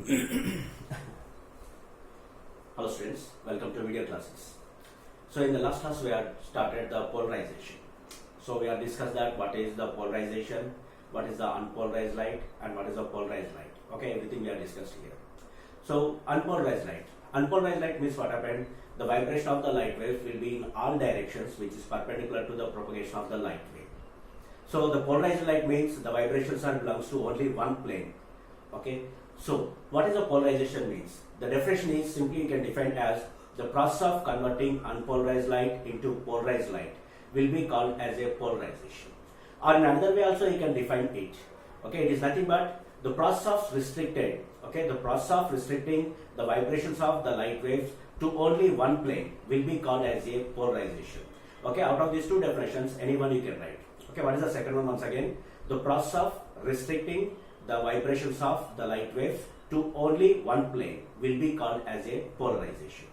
Hello students, welcome to video classes. So in the last class we have started the polarization. So we have discussed that what is the polarization, what is the unpolarized light and what is the polarized light. Okay, everything we have discussed here. So unpolarized light. Unpolarized light means what happened? The vibration of the light waves will be in all directions which is perpendicular to the propagation of the light wave. So the polarized light means the vibrations are belongs to only one plane. Okay. So what is the polarization means? The definition is simply you can define as the process of converting unpolarized light into polarized light will be called as a polarization. Or in another way also you can define it. Okay, it is nothing but the process of restricting the vibrations of the light waves to only one plane will be called as a polarization. Okay, out of these two definitions, any one you can write. Okay, what is the second one once again? The process of restricting the vibrations of the light waves to only one plane will be called as a polarization.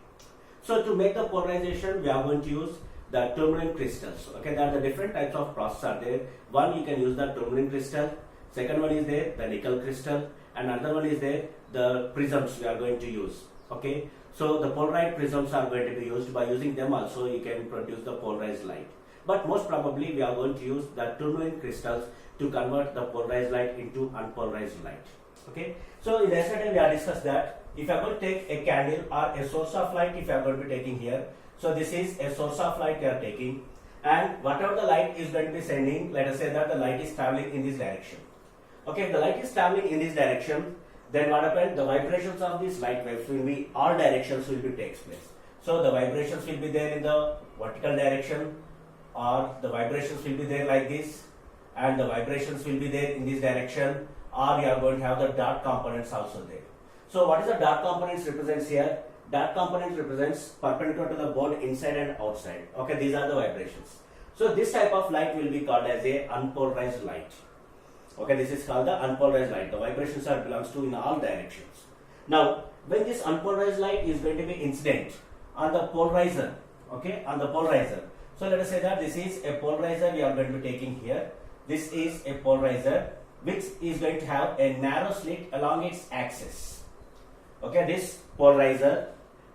So to make the polarization, we are going to use the tourmaline crystals. Okay, there are the different types of process are there. One, you can use the tourmaline crystal. Second one is there, the nickel crystal. And another one is there, the prisms we are going to use. Okay, so the polarized prisms are going to be used. By using them also, you can produce the polarized light. But most probably, we are going to use the tourmaline crystals to convert the polarized light into unpolarized light. Okay, so in yesterday we have discussed that if I am going to take a candle or a source of light, if I am going to be taking here, so this is a source of light we are taking, and whatever the light is going to be sending, let us say that the light is traveling in this direction. Okay, if the light is traveling in this direction, then what happens? The vibrations of these light waves will be all directions will be takes place. So the vibrations will be there in the vertical direction, or the vibrations will be there like this, and the vibrations will be there in this direction, or you are going to have the dark components also there. So what is the dark components represents here? Dark components represents perpendicular to the board inside and outside. Okay, these are the vibrations. So this type of light will be called as a unpolarized light. Okay, this is called the unpolarized light. The vibrations are belongs to in all directions. Now, when this unpolarized light is going to be incident on the polarizer, okay, on the polarizer. So let us say that this is a polarizer we are going to be taking here. This is a polarizer which is going to have a narrow slit along its axis. Okay, this polarizer,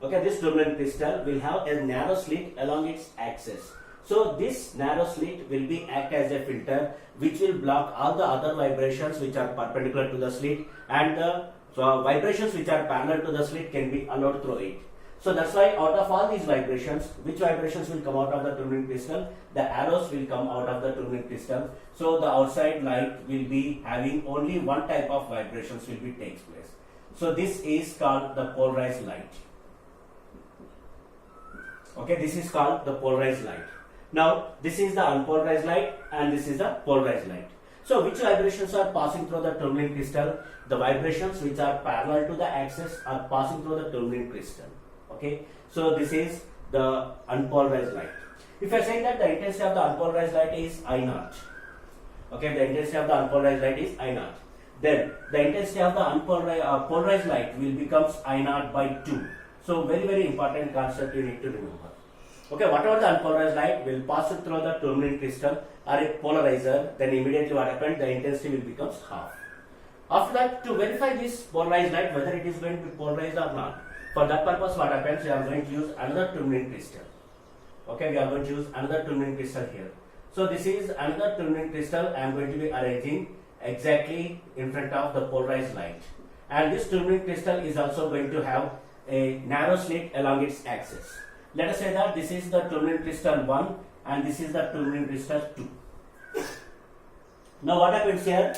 okay, this tourmaline crystal will have a narrow slit along its axis. So this narrow slit will be act as a filter which will block all the other vibrations which are perpendicular to the slit, and the vibrations which are parallel to the slit can be allowed through it. So that's why out of all these vibrations, which vibrations will come out of the tourmaline crystal? The arrows will come out of the tourmaline crystal. So the outside light will be having only one type of vibrations will be takes place. So this is called the polarized light. Okay, this is called the polarized light. Now this is the unpolarized light and this is the polarized light. So which vibrations are passing through the tourmaline crystal? The vibrations which are parallel to the axis are passing through the tourmaline crystal. Okay, so this is the unpolarized light. If I say that the intensity of the unpolarized light is I naught, okay, the intensity of the unpolarized light is I naught, then the intensity of the polarized light will becomes I naught by 2. So very important concept you need to remember. Okay, whatever the unpolarized light will pass it through the tourmaline crystal or a polarizer, then immediately what happened? The intensity will becomes half. After that, to verify this polarized light whether it is going to be polarized or not, for that purpose what happens? We are going to use another tourmaline crystal. Okay, we are going to use another tourmaline crystal here. So this is another tourmaline crystal I am going to be arranging exactly in front of the polarized light. And this tourmaline crystal is also going to have a narrow slit along its axis. Let us say that this is the tourmaline crystal 1 and this is the tourmaline crystal 2. Now what happens here?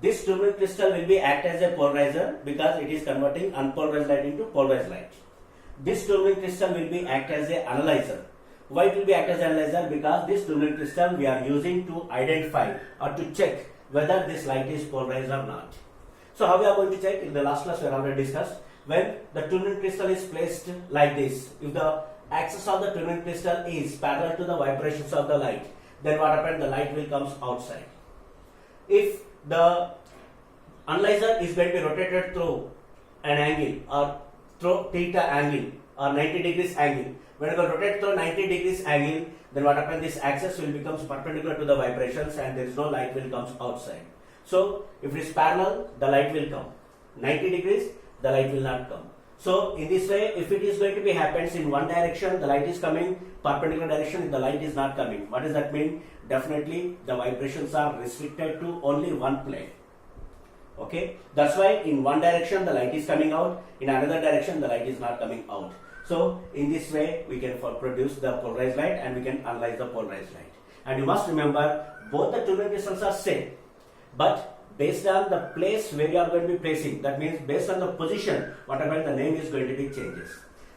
This tourmaline crystal will be act as a polarizer because it is converting unpolarized light into polarized light. This tourmaline crystal will be act as a analyzer. Why it will be act as an analyzer? Because this tourmaline crystal we are using to identify or to check whether this light is polarized or not. So how we are going to check? In the last class we have already discussed. When the tourmaline crystal is placed like this, if the axis of the tourmaline crystal is parallel to the vibrations of the light, then what happens? The light will come outside. If the analyzer is going to be rotated through an angle or through theta angle or 90 degrees angle, when it will rotate through 90 degrees angle, then what happens? This axis will become perpendicular to the vibrations and there is no light will come outside. So if it is parallel, the light will come. 90 degrees, the light will not come. So in this way, if it is going to be happens in one direction, the light is coming, perpendicular direction, the light is not coming. What does that mean? Definitely the vibrations are restricted to only one plane. Okay, that's why in one direction the light is coming out, in another direction the light is not coming out. So in this way we can produce the polarized light and we can analyze the polarized light. And you must remember both the Tolman crystals are same, but based on the place where you are going to be placing, that means based on the position, whatever the name is going to be changes.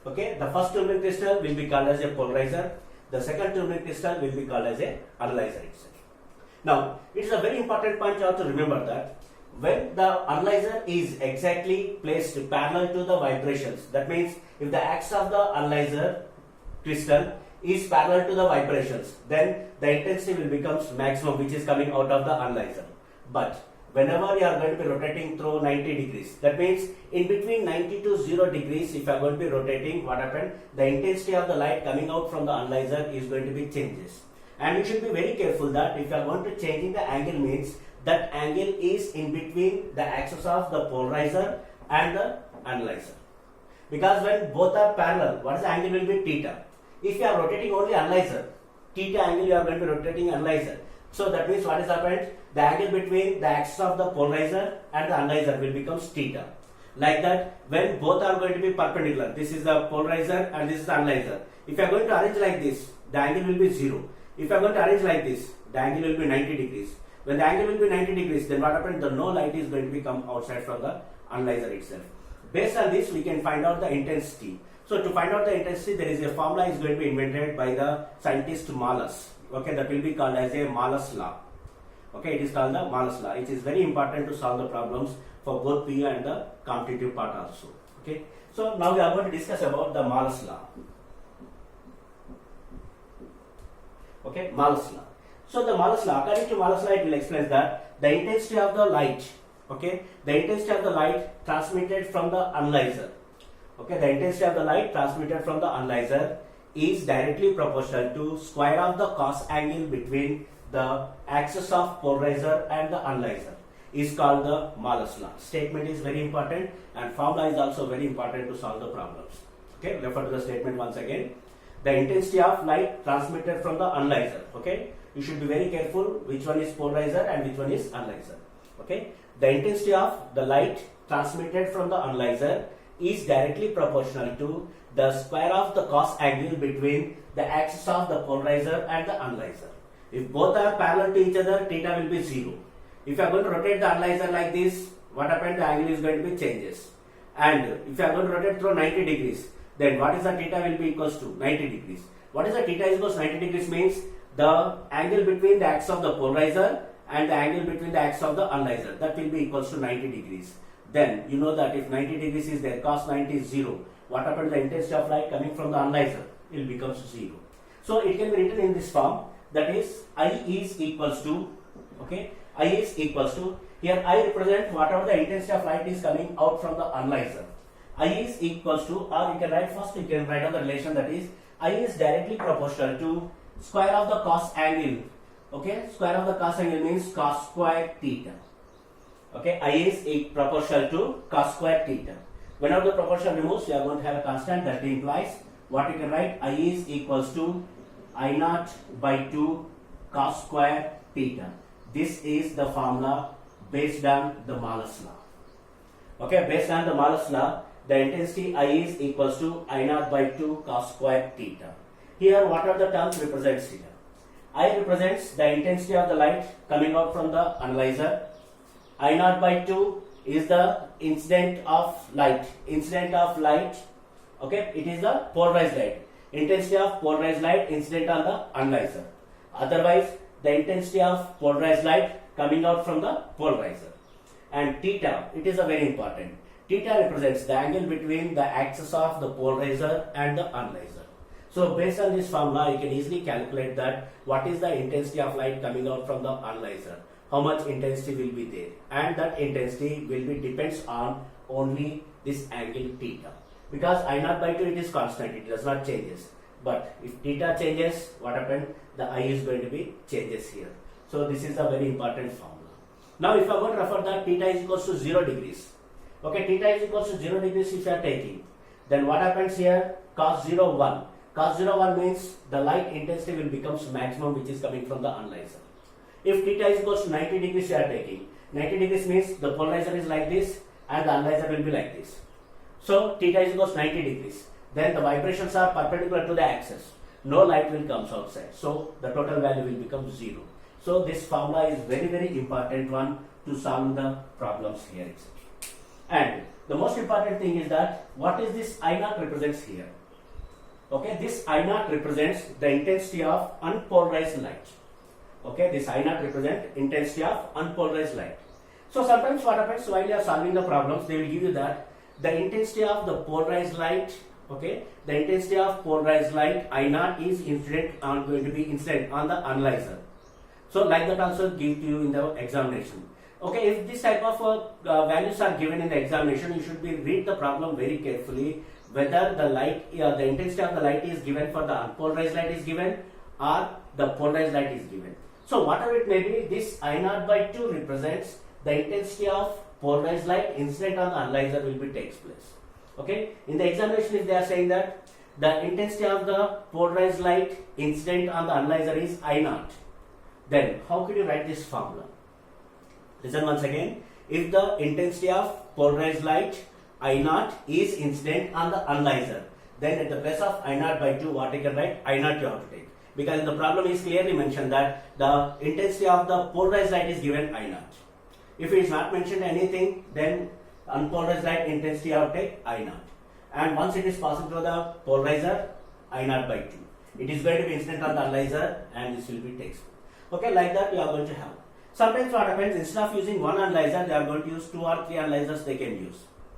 Okay, the first Tolman crystal will be called as a polarizer, the second Tolman crystal will be called as a analyzer itself. Now it is a very important point you have to remember that when the analyzer is exactly placed parallel to the vibrations, that means if the axis of the analyzer crystal is parallel to the vibrations, then the intensity will becomes maximum, which is coming out of the analyzer. But whenever you are going to be rotating through 90 degrees, that means in between 90 to 0 degrees, if you are going to be rotating, what happened? The intensity of the light coming out from the analyzer is going to be changes. And you should be very careful that if you are going to changing the angle, means that angle is in between the axis of the polarizer and the analyzer. Because when both are parallel, what is the angle will be theta. If you are rotating only analyzer, theta angle you are going to be rotating analyzer. So that means what is happened? The angle between the axis of the polarizer and the analyzer will become theta. Like that, when both are going to be perpendicular, this is the polarizer and this is the analyzer. If you are going to arrange like this, the angle will be 0. If you are going to arrange like this, the angle will be 90 degrees. When the angle will be 90 degrees, then what happens? The no light is going to come outside from the analyzer itself. Based on this, we can find out the intensity. So to find out the intensity, there is a formula is going to be invented by the scientist Malus. Okay, that will be called as a Malus law. Okay, it is called the Malus law. It is very important to solve the problems for both PU and the competitive part also. Okay, so now we are going to discuss about the Malus law. Okay, Malus law. So the Malus law, according to Malus law, it will explain that the intensity of the light, okay, the intensity of the light transmitted from the analyzer, okay, the intensity of the light transmitted from the analyzer is directly proportional to square of the cos angle between the axis of polarizer and the analyzer, is called the Malus law. Statement is very important and formula is also very important to solve the problems. Okay, refer to the statement once again. The intensity of light transmitted from the analyzer, okay, you should be very careful which one is polarizer and which one is analyzer. Okay, the intensity of the light transmitted from the analyzer is directly proportional to the square of the cos angle between the axis of the polarizer and the analyzer. If both are parallel to each other, theta will be 0. If you are going to rotate the analyzer like this, what happens? The angle is going to be changes. And if you are going to rotate through 90 degrees, then what is the theta will be equals to 90 degrees. What is the theta is equals to 90 degrees means the angle between the axis of the polarizer and the angle between the axis of the analyzer, that will be equals to 90 degrees. Then you know that if 90 degrees is there, cos 90 is 0. What happens? The intensity of light coming from the analyzer, it becomes 0. So it can be written in this form, that is I is equals to, okay, I is equals to, here I represent whatever the intensity of light is coming out from the analyzer. I is equals to, or you can write first, you can write down the relation, that is I is directly proportional to square of the cos angle. Okay, square of the cos angle means cos square theta. Okay, I is proportional to cos square theta. Whenever the proportion removes, you are going to have a constant. That implies what you can write, I is equals to I naught by 2 cos square theta. This is the formula based on the Malus law. Okay, based on the Malus law, the intensity I is equals to I naught by 2 cos square theta. Here, what are the terms represents here? I represents the intensity of the light coming out from the analyzer. I naught by 2 is the incident of light. Incident of light, okay, it is the polarized light. Intensity of polarized light incident on the analyzer. Otherwise, the intensity of polarized light coming out from the polarizer. And theta, it is a very important. Theta represents the angle between the axis of the polarizer and the analyzer. So based on this formula, you can easily calculate that what is the intensity of light coming out from the analyzer, how much intensity will be there, and that intensity will be depends on only this angle theta. Because I naught by 2 it is constant, it does not changes. But if theta changes, what happens? The I is going to be changes here. So this is a very important formula. Now if I want to refer that theta is equals to 0 degrees, Okay, theta is equals to 0 degrees if you are taking. Then what happens here? Cos 0, 1. Cos 0, 1 means the light intensity will becomes maximum which is coming from the analyzer. If theta is equals to 90 degrees you are taking, 90 degrees means the polarizer is like this and the analyzer will be like this. So theta is equals to 90 degrees. Then the vibrations are perpendicular to the axis. No light will come outside. So the total value will become 0. So this formula is very, very important one to solve the problems here itself. And the most important thing is that what is this I naught represents here? Okay, this I naught represents the intensity of unpolarized light. Okay, this I naught represents intensity of unpolarized light. So sometimes what happens while you are solving the problems, they will give you that the intensity of the polarized light, okay, the intensity of polarized light I naught is going to be incident on the analyzer. So like that also give to you in the examination. Okay, if this type of values are given in the examination, you should be read the problem very carefully whether the light, the intensity of the light is given for the unpolarized light is given or the polarized light is given. So whatever it may be, this I naught by 2 represents the intensity of polarized light incident on the analyzer will be takes place. Okay, in the examination if they are saying that the intensity of the polarized light incident on the analyzer is I naught, then how could you write this formula? Listen once again. If the intensity of polarized light I naught is incident on the analyzer, then at the place of I naught by 2, what you can write? I naught you have to take. Because in the problem is clearly mentioned that the intensity of the polarized light is given I naught. If it is not mentioned anything, then unpolarized light intensity you have to take I naught. And once it is passing through the polarizer, I naught by 2. It is going to be incident on the analyzer and this will be takes. Okay, like that you are going to have. Sometimes what happens, instead of using one analyzer, they are going to use 2 or 3 analyzers they can use.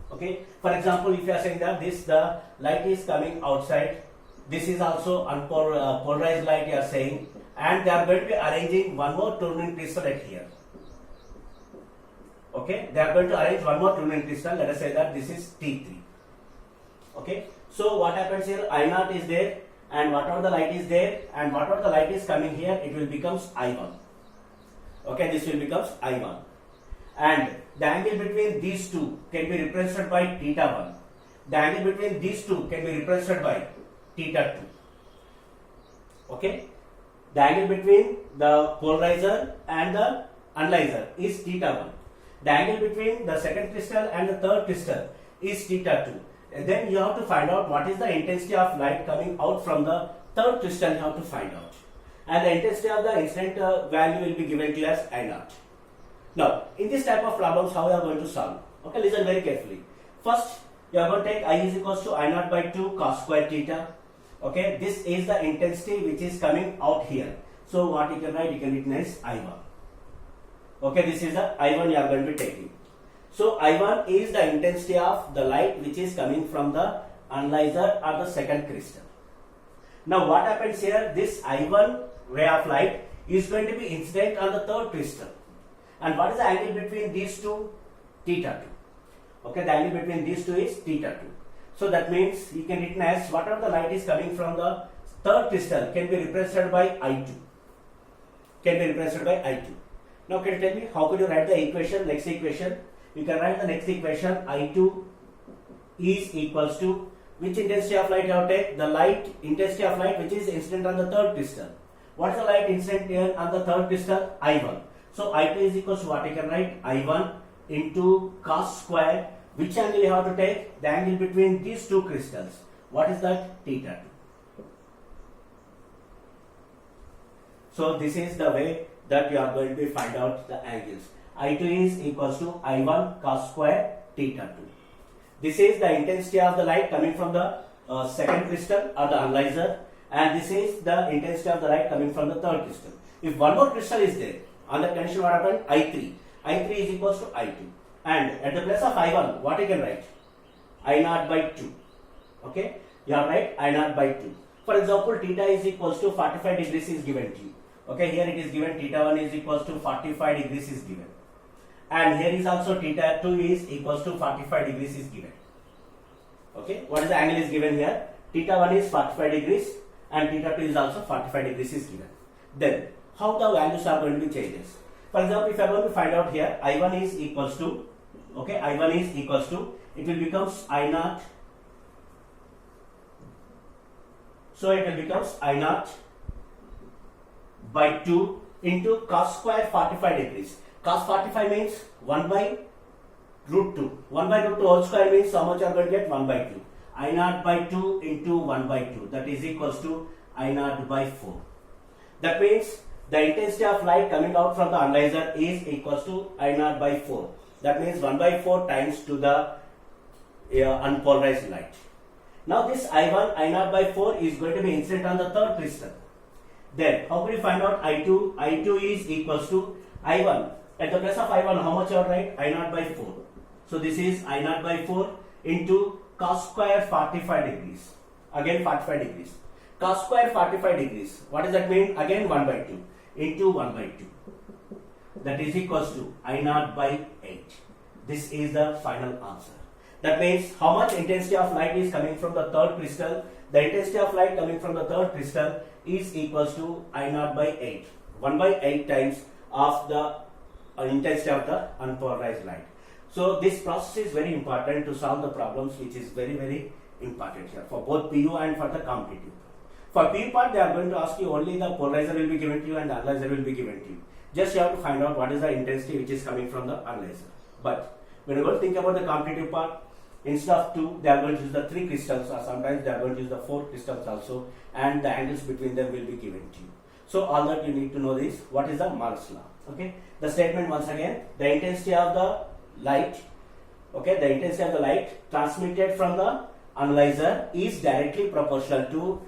Okay, for example, if you are saying that the light is coming outside, this is also polarized light you are saying, and they are going to be arranging one more tourmaline crystal at here. Okay, they are going to arrange one more tourmaline crystal. Let us say that this is T3. Okay, so what happens here? I naught is there, and whatever the light is there, and whatever the light is coming here, it will becomes I1. Okay, this will becomes I1, and the angle between these two can be represented by theta 1. The angle between these two can be represented by theta 2. Okay, the angle between the polarizer and the analyzer is theta 1. The angle between the second crystal and the third crystal is theta 2. And then you have to find out what is the intensity of light coming out from the third crystal. You have to find out. And the intensity of the incident value will be given to you as I naught. Now, in this type of problems, how you are going to solve? Okay, listen very carefully. First, you are going to take I is equals to I naught by 2 cos square theta. Okay, this is the intensity which is coming out here. So, what you can write? You can write as I1. Okay, this is the I1 you are going to be taking. So, I1 is the intensity of the light which is coming from the analyzer or the second crystal. Now, what happens here? This I1 ray of light is going to be incident on the third crystal. And what is the angle between these two? Theta 2. Okay, the angle between these two is theta 2. So that means you can written as whatever the light is coming from the third crystal can be represented by I2. Can be represented by I2. Now can you tell me how could you write the equation, next equation? You can write the next equation, I2 is equals to which intensity of light you have to take? The light intensity of light which is incident on the third crystal. What is the light incident here on the third crystal? I1. So I2 is equals to what you can write? I1 into cos square. Which angle you have to take? The angle between these two crystals. What is that? Theta 2. So this is the way that you are going to find out the angles. I2 is equals to I1 cos square theta 2. This is the intensity of the light coming from the second crystal or the analyzer, and this is the intensity of the light coming from the third crystal. If one more crystal is there, on that condition what happened? I3. I3 is equals to I2. And at the place of I1, what you can write? I naught by 2. Okay? You are right, I naught by 2. For example, theta is equals to 45 degrees is given to you. Okay, here it is given theta 1 is equals to 45 degrees is given. And here is also theta 2 is equals to 45 degrees is given. Okay, what is the angle is given here? Theta 1 is 45 degrees and theta 2 is also 45 degrees is given. Then, how the values are going to be changes? For example, if I want to find out here, I1 is equals to Okay, I1 is equals to, it will becomes I naught. So it will becomes I naught by 2 into cos square 45 degrees. Cos 45 means 1 by root 2. 1 by root 2 whole square means how much you are going to get? 1 by 2. I naught by 2 into 1 by 2. That is equals to I naught by 4. That means the intensity of light coming out from the analyzer is equals to I naught by 4. That means 1 by 4 times to the unpolarized light. Now this I1, I naught by 4 is going to be incident on the third crystal. Then how can we find out I2? I2 is equals to I1. At the place of I1, how much you are right? I naught by 4. So this is I naught by 4 into cos square 45 degrees. Again 45 degrees. Cos square 45 degrees. What does that mean? Again 1 by 2 into 1 by 2. That is equals to I naught by 8. This is the final answer. That means how much intensity of light is coming from the third crystal? The intensity of light coming from the third crystal is equals to I naught by 8. 1 by 8 times of the intensity of the unpolarized light. So this process is very important to solve the problems, which is very important here for both PU and for the competitive. For PU part, they are going to ask you only the polarizer will be given to you and the analyzer will be given to you. Just you have to find out what is the intensity which is coming from the analyzer. But when you are going to think about the competitive part, instead of 2, they are going to use the 3 crystals, or sometimes they are going to use the 4 crystals also, and the angles between them will be given to you. So all that you need to know is what is the Morse law. Okay, the statement once again, the intensity of the light, okay, the intensity of the light transmitted from the analyzer is directly proportional to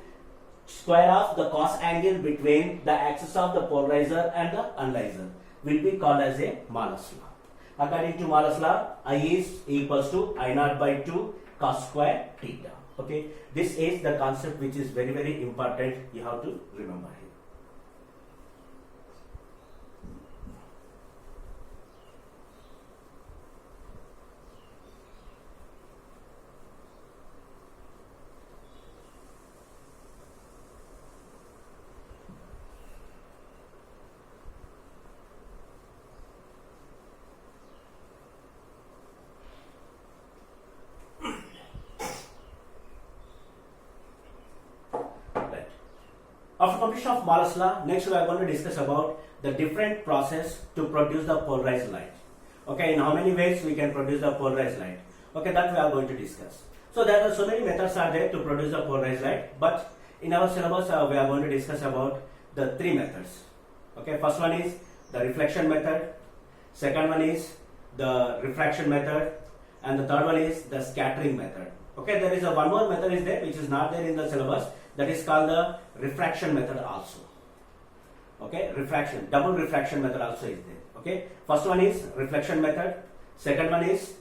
square of the cos angle between the axis of the polarizer and the analyzer, will be called as a Morse law. According to Morse law, I is equals to I naught by 2 cos square theta. Okay, this is the concept which is very important. You have to remember here. After completion of Morse law, next we are going to discuss about the different process to produce the polarized light. Okay, in how many ways we can produce the polarized light. Okay, that we are going to discuss. So there are so many methods are there to produce the polarized light, but in our syllabus we are going to discuss about the 3 methods. Okay, first one is the reflection method, second one is the refraction method, and the third one is the scattering method. Okay, there is a one more method is there which is not there in the syllabus, that is called the refraction method also. Okay, refraction, double refraction method also is there. Okay, first one is reflection method, second one is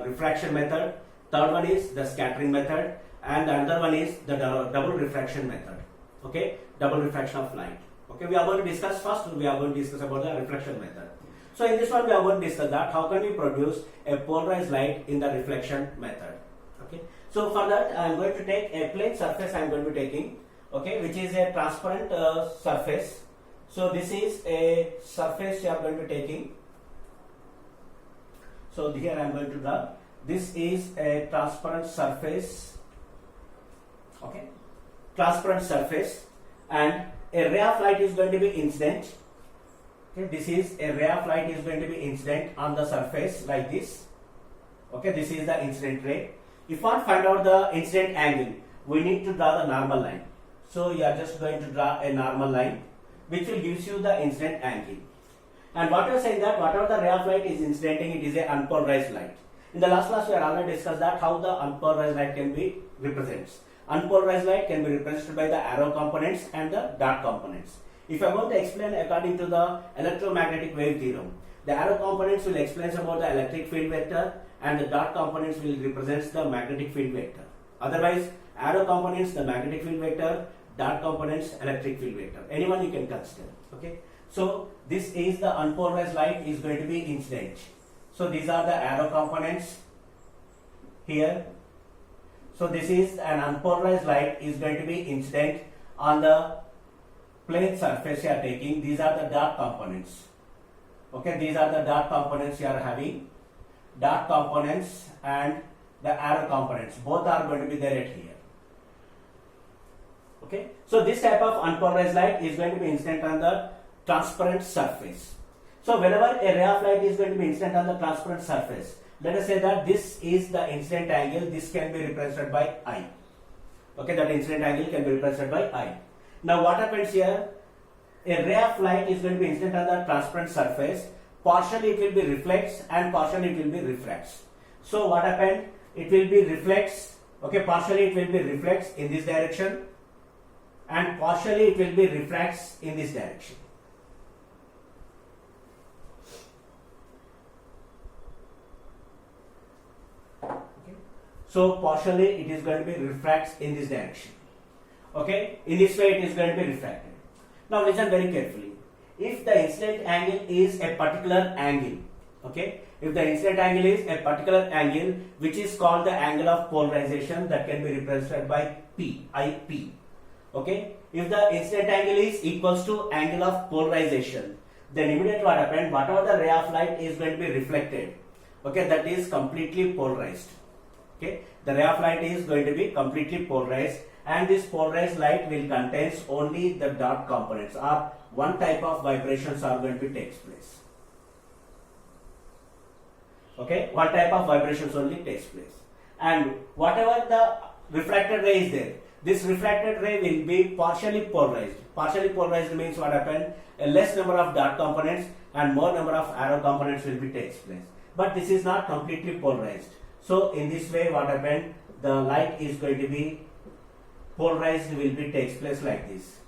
refraction method, third one is the scattering method, and the another one is the double refraction method. Okay, double refraction of light. Okay, we are going to discuss first, we are going to discuss about the reflection method. So in this one we are going to discuss that how can we produce a polarized light in the reflection method. Okay, so for that I am going to take a plane surface I am going to be taking, okay, which is a transparent surface. So this is a surface you are going to be taking. So here I am going to draw. This is a transparent surface. Okay, transparent surface, and a ray of light is going to be incident. Okay, this is a ray of light is going to be incident on the surface like this. Okay, this is the incident ray. If we want to find out the incident angle, we need to draw the normal line. So you are just going to draw a normal line which will gives you the incident angle. And what you are saying that whatever the ray of light is incidenting, it is a unpolarized light. In the last class we have already discussed that how the unpolarized light can be represented. Unpolarized light can be represented by the arrow components and the dot components. If I am going to explain according to the electromagnetic wave theorem, the arrow components will explain about the electric field vector and the dot components will represent the magnetic field vector. Otherwise, arrow components the magnetic field vector, dot components electric field vector. Anyone you can consider. Okay. So this is the unpolarized light is going to be incident. So these are the arrow components here. So this is an unpolarized light is going to be incident on the plane surface you are taking. These are the dot components. Okay, these are the dot components you are having. dot components and the arrow components. Both are going to be there at here. Okay. So this type of unpolarized light is going to be incident on the transparent surface. So whenever a ray of light is going to be incident on the transparent surface, let us say that this is the incident angle. This can be represented by I. Okay, that incident angle can be represented by I. Now what happens here? A ray of light is going to be incident on the transparent surface. Partially it will be reflects and partially it will be refracts. So what happened? It will be reflects. Okay, partially it will be reflects in this direction and partially it will be refracts in this direction. Okay. So partially it is going to be refracts in this direction. Okay, in this way it is going to be refracted. Now listen very carefully. If the incident angle is a particular angle, okay, if the incident angle is a particular angle which is called the angle of polarization, that can be represented by P, IP. Okay, if the incident angle is equals to angle of polarization, then immediately what happened? Whatever the ray of light is going to be reflected, okay, that is completely polarized. Okay, the ray of light is going to be completely polarized, and this polarized light will contains only the dot components, or one type of vibrations are going to takes place. Okay, one type of vibrations only takes place, and whatever the refracted ray is there, this refracted ray will be partially polarized. Partially polarized means what happened? A less number of dot components and more number of arrow components will be takes place. But this is not completely polarized. So in this way, what happened? The light is going to be polarized, will be takes place like this.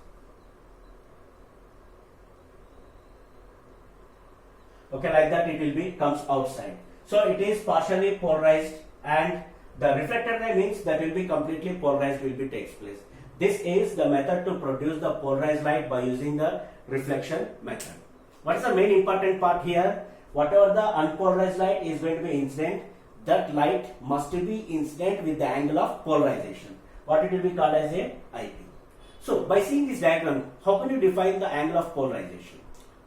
Okay, like that it will be comes outside. So it is partially polarized, and the reflected ray means that will be completely polarized, will be takes place. This is the method to produce the polarized light by using the reflection method. What is the main important part here? Whatever the unpolarized light is going to be incident, that light must be incident with the angle of polarization. What it will be called as a IP. So by seeing this diagram, how can you define the angle of polarization?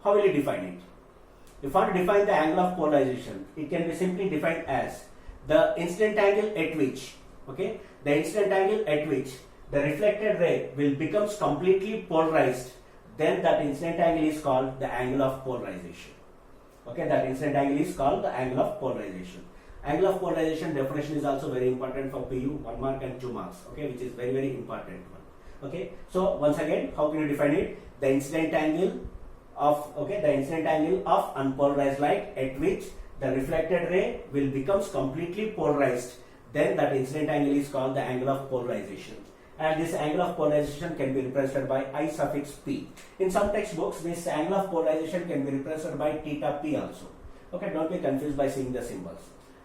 How will you define it? If you want to define the angle of polarization, it can be simply defined as the incident angle at which, okay, the incident angle at which the reflected ray will becomes completely polarized, then that incident angle is called the angle of polarization. Okay, that incident angle is called the angle of polarization. Angle of polarization definition is also very important for PU, 1 mark and 2 marks, okay, which is very, very important one. Okay, so once again, how can you define it? The incident angle of, okay, the incident angle of unpolarized light at which the reflected ray will becomes completely polarized, then that incident angle is called the angle of polarization. And this angle of polarization can be represented by I suffix P. In some textbooks, this angle of polarization can be represented by theta P also. Okay, don't be confused by seeing the symbols.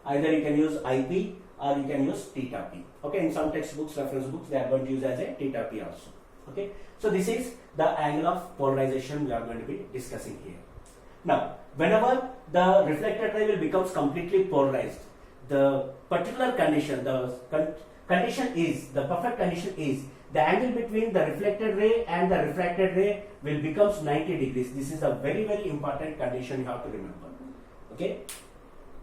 Either you can use IP or you can use theta P. Okay, in some textbooks, reference books, they are going to use as a theta P also. Okay, so this is the angle of polarization we are going to be discussing here. Now, whenever the reflected ray will becomes completely polarized, the particular condition, the perfect condition is the angle between the reflected ray and the refracted ray will becomes 90 degrees. This is a very, very important condition you have to remember. Okay,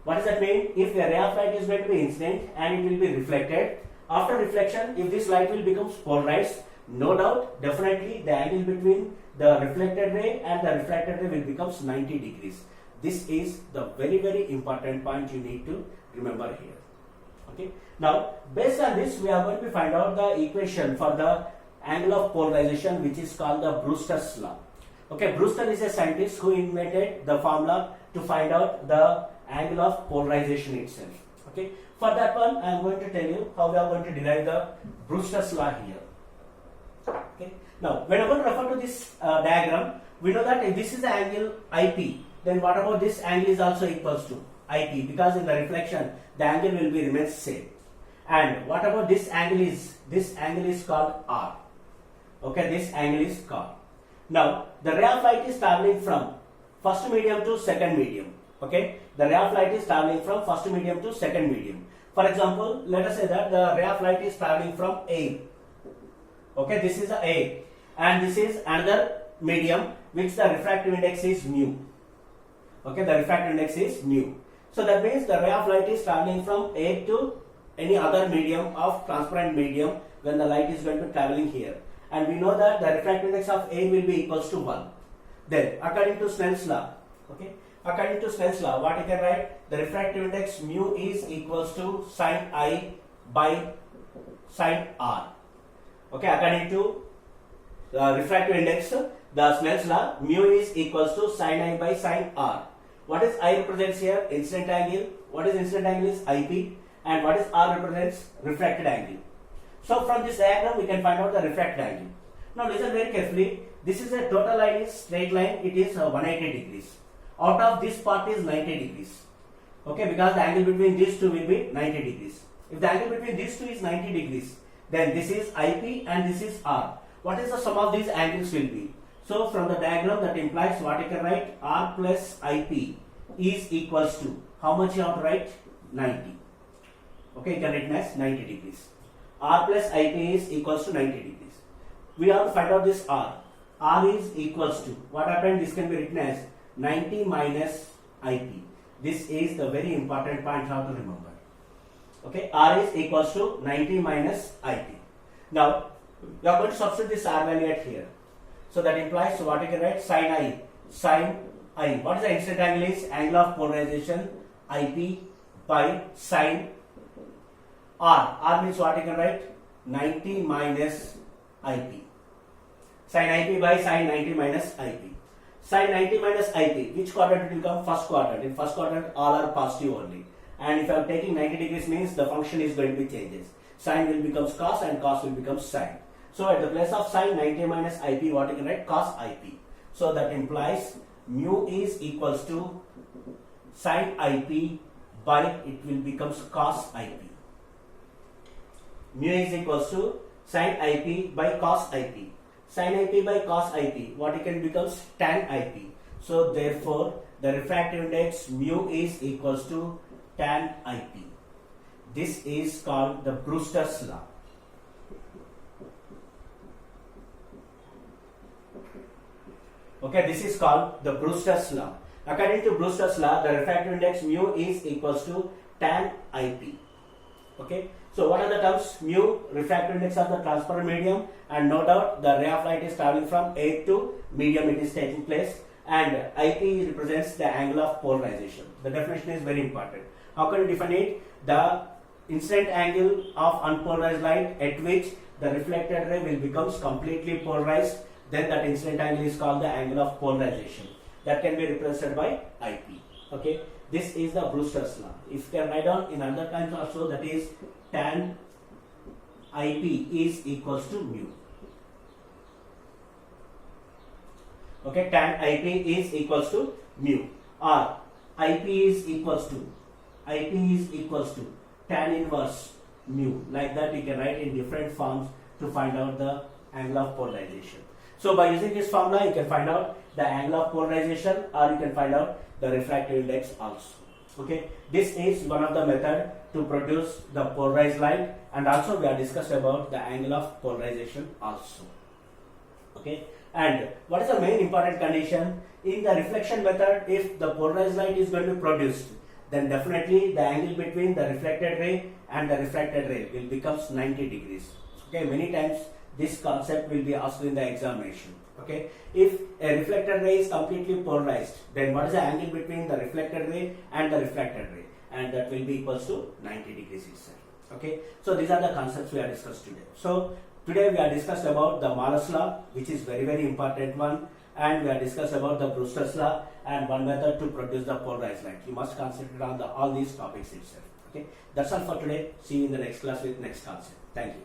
what does that mean? If a ray of light is going to be incident and it will be reflected, after reflection, if this light will becomes polarized, no doubt, definitely the angle between the reflected ray and the refracted ray will becomes 90 degrees. This is the very, very important point you need to remember here. Okay. Now, based on this, we are going to find out the equation for the angle of polarization, which is called the Brewster's law. Okay, Brewster is a scientist who invented the formula to find out the angle of polarization itself. Okay, for that one, I am going to tell you how we are going to derive the Brewster's law here. Okay. Now, whenever we refer to this diagram, we know that if this is the angle IP, then what about this angle is also equals to IP, because in the reflection the angle will be remains same. And what about this angle is? This angle is called R. Okay, this angle is called. Now, the ray of light is traveling from first medium to second medium. Okay, the ray of light is traveling from first medium to second medium. For example, let us say that the ray of light is traveling from A. Okay, this is a A, and this is another medium which the refractive index is mu. Okay, the refractive index is mu. So that means the ray of light is traveling from A to any other medium of transparent medium when the light is going to traveling here. And we know that the refractive index of A will be equals to 1. Then according to Snell's law, okay, according to Snell's law, what you can write? The refractive index mu is equals to sine I by sine R. Okay, according to refractive index, the Snell's law, mu is equals to sine I by sine R. What is I represents here? Incident angle. What is incident angle is IP, and what is R represents refracted angle. So from this diagram we can find out the refracted angle. Now listen very carefully. This is a total line is straight line. It is 180 degrees. Out of this part is 90 degrees. Okay, because the angle between these two will be 90 degrees. If the angle between these two is 90 degrees, then this is IP and this is R. What is the sum of these angles will be? So from the diagram that implies what you can write, R plus IP is equals to, how much you have to write? 90. Okay, you can write as 90 degrees. R plus IP is equals to 90 degrees. We have to find out this R. R is equals to, what happened? This can be written as 90 minus IP. This is the very important point you have to remember. Okay, R is equals to 90 minus IP. Now, we are going to substitute this R value at here. So that implies, so what you can write? Sine I. Sine I. What is the incident angle is? Angle of polarization IP by sine R. R means what you can write? 90 minus IP. Sine IP by sine 90 minus IP. Sine 90 minus IP. Which quadrant it will come? First quadrant. In first quadrant, all are positive only. And if I am taking 90 degrees means the function is going to be changes. Sine will become cos and cos will become sine. So at the place of sine 90 minus IP, what you can write? Cos IP. So that implies mu is equals to sine IP by, it will becomes cos IP. Mu is equals to sine IP by cos IP. Sine IP by cos IP, what it can becomes tan IP. So therefore the refractive index mu is equals to tan IP. This is called the Brewster's law. Okay, this is called the Brewster's law. According to Brewster's law, the refractive index mu is equals to tan IP. Okay, so what are the terms? Mu, refractive index of the transparent medium, and no doubt the ray of light is traveling from A to medium it is taking place, and IP represents the angle of polarization. The definition is very important. How can you define it? The incident angle of unpolarized light at which the reflected ray will becomes completely polarized, then that incident angle is called the angle of polarization. That can be represented by IP. Okay, this is the Brewster's law. If you can write down in other times also, that is tan IP is equals to mu. Okay, tan IP is equals to mu, or IP is equals to tan inverse mu. Like that you can write in different forms to find out the angle of polarization. So by using this formula you can find out the angle of polarization, or you can find out the refractive index also. Okay, this is one of the method to produce the polarized light, and also we are discussed about the angle of polarization also. Okay, and what is the main important condition in the reflection method? If the polarized light is going to be produced, then definitely the angle between the reflected ray and the refracted ray will becomes 90 degrees. Okay, many times this concept will be asked in the examination. Okay, if a reflected ray is completely polarized, then what is the angle between the reflected ray and the refracted ray? And that will be equals to 90 degrees itself. Okay, so these are the concepts we are discussed today. So today we are discussed about the Malus law, which is very important one, and we are discussed about the Brewster's law and one method to produce the polarized light. You must concentrate on all these topics itself. Okay, that's all for today. See you in the next class with next concept. Thank you.